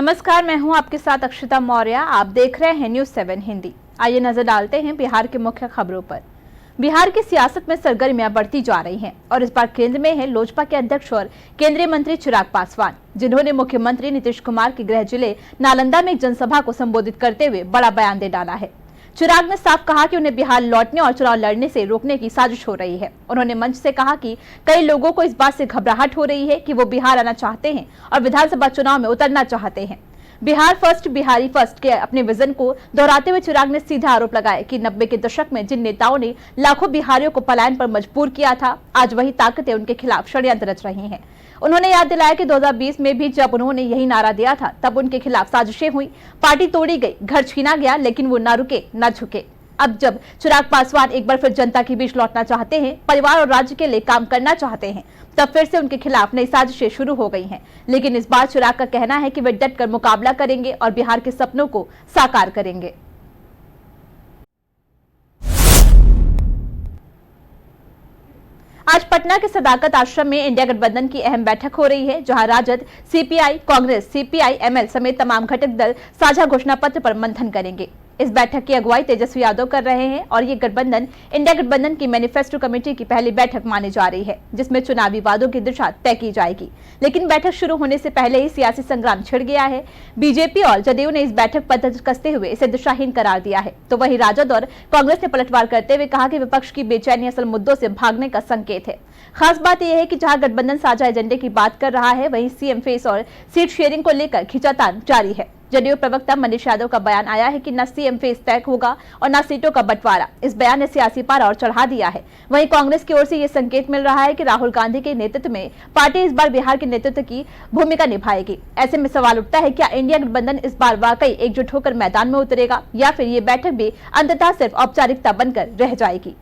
नमस्कार, मैं हूं आपके साथ अक्षता मौर्य। आप देख रहे हैं न्यूज़ 7 हिंदी। आइए नजर डालते हैं बिहार के मुख्य खबरों पर। बिहार की सियासत में सरगर्मियां बढ़ती जा रही हैं और इस बार केंद्र में है लोजपा के अध्यक्ष और केंद्रीय मंत्री चिराग पासवान, जिन्होंने मुख्यमंत्री नीतीश कुमार के गृह जिले नालंदा में एक जनसभा को संबोधित करते हुए बड़ा बयान दे डाला है। चिराग ने साफ कहा कि उन्हें बिहार लौटने और चुनाव लड़ने से रोकने की साजिश हो रही है। उन्होंने मंच से कहा कि कई लोगों को इस बात से घबराहट हो रही है कि वो बिहार आना चाहते हैं और विधानसभा चुनाव में उतरना चाहते हैं। बिहार फर्स्ट, बिहारी फर्स्ट के अपने विजन को दोहराते हुए चिराग ने सीधा आरोप लगाया कि 90 के दशक में जिन नेताओं ने लाखों बिहारियों को पलायन पर मजबूर किया था, आज वही ताकतें उनके खिलाफ षड्यंत्र रच रही हैं। उन्होंने याद दिलाया कि 2020 में भी जब उन्होंने यही नारा दिया था, तब उनके खिलाफ साजिशें हुई, पार्टी तोड़ी गई, घर छीना गया, लेकिन वो न रुके न झुके। अब जब चिराग पासवान एक बार फिर जनता के बीच लौटना चाहते हैं, परिवार और राज्य के लिए काम करना चाहते हैं, तब फिर से उनके खिलाफ नई साजिशें शुरू हो गई हैं। लेकिन इस बार चिराग का कहना है कि वे डटकर मुकाबला करेंगे और बिहार के सपनों को साकार करेंगे। आज पटना के सदाकत आश्रम में इंडिया गठबंधन की अहम बैठक हो रही है, जहां राजद, सीपीआई, कांग्रेस, सीपीआई, एमएल समेत तमाम घटक दल साझा घोषणा पत्र पर मंथन करेंगे। इस बैठक की अगुवाई तेजस्वी यादव कर रहे हैं और ये गठबंधन इंडिया गठबंधन की मैनिफेस्टो कमेटी की पहली बैठक मानी जा रही है, जिसमें चुनावी वादों की दिशा तय की जाएगी। लेकिन बैठक शुरू होने से पहले ही सियासी संग्राम छिड़ गया है। बीजेपी और जदयू ने इस बैठक पर दस्तक कसते हुए इसे दिशाहीन करार दिया है, तो वहीं राजद और कांग्रेस ने पलटवार करते हुए कहा कि विपक्ष की बेचैनी असल मुद्दों से भागने का संकेत है। खास बात यह है कि जहां गठबंधन साझा एजेंडे की बात कर रहा है, वहीं सीएम फेस और सीट शेयरिंग को लेकर खींचातान जारी है। जदयू प्रवक्ता मनीष यादव का बयान आया है कि न सीएम फेस तय होगा और न सीटों का बंटवारा। इस बयान ने सियासी पारा और चढ़ा दिया है। वहीं कांग्रेस की ओर से यह संकेत मिल रहा है कि राहुल गांधी के नेतृत्व में पार्टी इस बार बिहार के नेतृत्व की भूमिका निभाएगी। ऐसे में सवाल उठता है, क्या इंडिया गठबंधन इस बार वाकई एकजुट होकर मैदान में उतरेगा या फिर ये बैठक भी अंततः सिर्फ औपचारिकता बनकर रह जाएगी।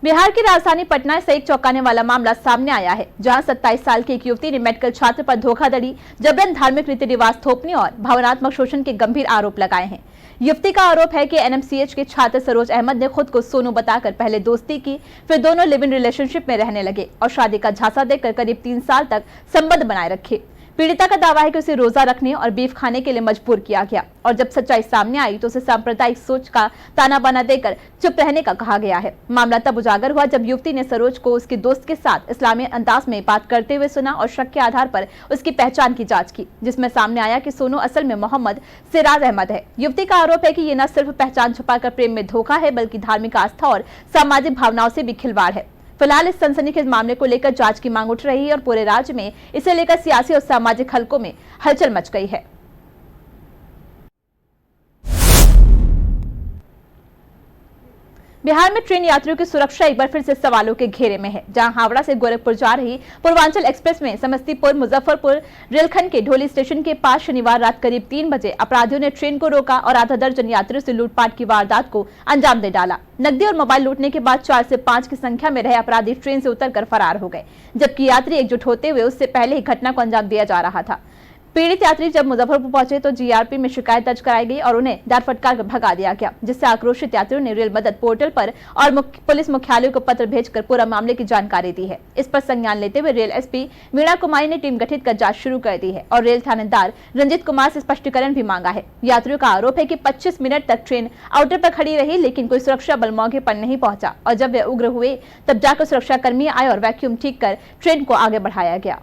बिहार की राजधानी पटना से एक चौंकाने वाला मामला सामने आया है, जहां 27 साल की एक युवती ने मेडिकल छात्र पर धोखाधड़ी, जबरन धार्मिक रीति रिवाज थोपने और भावनात्मक शोषण के गंभीर आरोप लगाए हैं। युवती का आरोप है कि एनएमसीएच के छात्र सरोज अहमद ने खुद को सोनू बताकर पहले दोस्ती की, फिर दोनों लिव इन रिलेशनशिप में रहने लगे और शादी का झांसा देकर करीब 3 साल तक संबंध बनाए रखे। पीड़िता का दावा है कि उसे रोजा रखने और बीफ खाने के लिए मजबूर किया गया और जब सच्चाई सामने आई तो उसे सांप्रदायिक सोच का ताना बाना देकर चुप रहने का कहा गया है। मामला तब उजागर हुआ जब युवती ने सरोज को उसके दोस्त के साथ इस्लामी अंदाज में बात करते हुए सुना और शक के आधार पर उसकी पहचान की जांच की, जिसमें सामने आया कि सोनू असल में मोहम्मद सिराज अहमद है। युवती का आरोप है कि ये न सिर्फ पहचान छुपाकर प्रेम में धोखा है, बल्कि धार्मिक आस्था और सामाजिक भावनाओं से भी खिलवाड़ है। फिलहाल इस सनसनीखेज मामले को लेकर जांच की मांग उठ रही है और पूरे राज्य में इसे लेकर सियासी और सामाजिक हलकों में हलचल मच गई है। बिहार में ट्रेन यात्रियों की सुरक्षा एक बार फिर से सवालों के घेरे में है, जहां हावड़ा से गोरखपुर जा रही पूर्वांचल एक्सप्रेस में समस्तीपुर मुजफ्फरपुर रेलखंड के ढोली स्टेशन के पास शनिवार रात करीब 3 बजे अपराधियों ने ट्रेन को रोका और आधा दर्जन यात्रियों से लूटपाट की वारदात को अंजाम दे डाला। नकदी और मोबाइल लूटने के बाद 4 से 5 की संख्या में रहे अपराधी ट्रेन से उतरकर फरार हो गए, जबकि यात्री एकजुट होते हुए उससे पहले ही घटना को अंजाम दिया जा रहा था। पीड़ित यात्री जब मुजफ्फरपुर पहुंचे तो जीआरपी में शिकायत दर्ज कराई गई और उन्हें डर फटकार कर भगा दिया गया, जिससे आक्रोशित यात्रियों ने रेल मदद पोर्टल पर और पुलिस मुख्यालय को पत्र भेजकर पूरा मामले की जानकारी दी है। इस पर संज्ञान लेते हुए रेल एसपी वीणा कुमारी ने टीम गठित कर जांच शुरू कर दी है और रेल थानेदार रंजित कुमार से स्पष्टीकरण भी मांगा है। यात्रियों का आरोप है कि 25 मिनट तक ट्रेन आउटर पर खड़ी रही, लेकिन कोई सुरक्षा बल मौके पर नहीं पहुंचा और जब वे उग्र हुए तब जाकर सुरक्षाकर्मी आए और वैक्यूम ठीक कर ट्रेन को आगे बढ़ाया गया।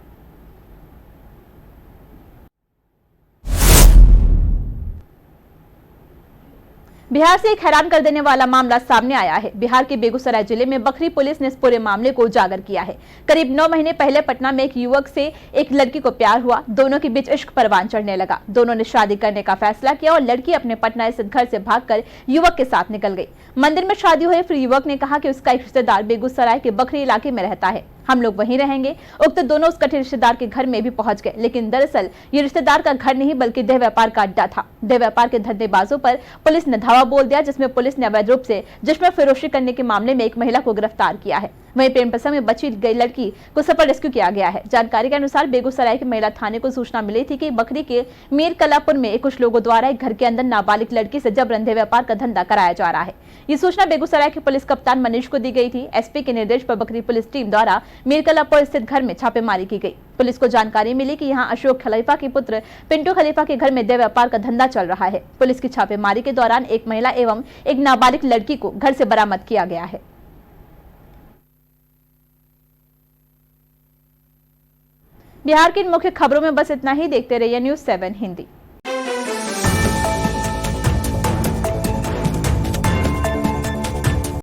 बिहार से एक हैरान कर देने वाला मामला सामने आया है। बिहार के बेगूसराय जिले में बखरी पुलिस ने इस पूरे मामले को उजागर किया है। करीब 9 महीने पहले पटना में एक युवक से एक लड़की को प्यार हुआ। दोनों के बीच इश्क परवान चढ़ने लगा। दोनों ने शादी करने का फैसला किया और लड़की अपने पटना स्थित घर से भागकर युवक के साथ निकल गई। मंदिर में शादी हुई, फिर युवक ने कहा कि उसका एक रिश्तेदार बेगूसराय के बखरी इलाके में रहता है, हम लोग वहीं रहेंगे। उक्त दोनों उस कथित रिश्तेदार के घर में भी पहुंच गए, लेकिन दरअसल ये रिश्तेदार का घर नहीं बल्कि देह व्यापार का अड्डा था। देह व्यापार के धंधेबाजों पर पुलिस ने धावा बोल दिया, जिसमें पुलिस ने अवैध रूप से जिस्म फरोशी करने के मामले में एक महिला को गिरफ्तार किया है। वहीं प्रेमप्रसंग में बची गई लड़की को सफल रेस्क्यू किया गया है। जानकारी के अनुसार बेगूसराय के महिला थाने को सूचना मिली थी कि बकरी के मीर कलापुर में कुछ लोगों द्वारा एक घर के अंदर नाबालिग लड़की से जबरन व्यापार का धंधा कराया जा रहा है। ये सूचना बेगूसराय के पुलिस कप्तान मनीष को दी गई थी। एसपी के निर्देश पर बकरी पुलिस टीम द्वारा मीर कलापुर स्थित घर में छापेमारी की गई। पुलिस को जानकारी मिली कि यहां अशोक खलीफा के पुत्र पिंटू खलीफा के घर में देह व्यापार का धंधा चल रहा है। पुलिस की छापेमारी के दौरान एक महिला एवं एक नाबालिग लड़की को घर से बरामद किया गया है। बिहार की मुख्य खबरों में बस इतना ही। देखते रहिए न्यूज़ 7 हिंदी।